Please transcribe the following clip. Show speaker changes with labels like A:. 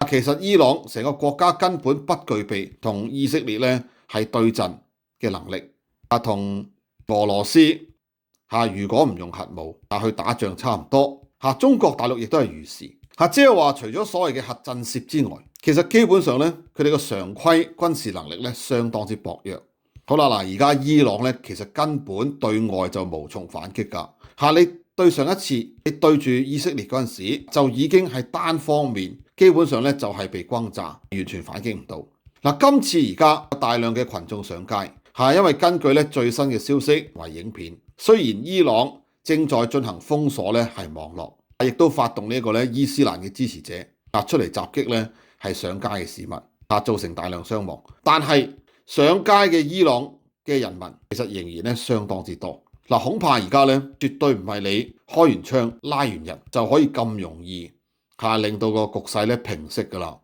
A: 其實伊朗成個國家根本不具備同以色列咧係對陣嘅能力，同俄羅斯如果唔用核武去打仗差唔多。中國大陸亦都係如是。即係話除咗所謂嘅核震懾之外，其實基本上咧佢哋個常規軍事能力咧相當之薄弱。好啦，而家伊朗咧其實根本對外就無從反擊㗎。你對上一次你對住以色列嗰陣時，就已經係單方面，基本上咧就係被轟炸，完全反擊唔到。今次而家大量嘅群眾上街，因為根據咧最新嘅消息同埋影片，雖然伊朗正在進行封鎖咧係網絡，亦都發動呢一個咧伊斯蘭嘅支持者出嚟襲擊咧係上街嘅市民，造成大量傷亡。但係上街嘅伊朗嘅人民其實仍然咧相當之多。恐怕而家咧絕對唔係你開完槍拉完人就可以咁容易令到個局勢咧平息㗎啦。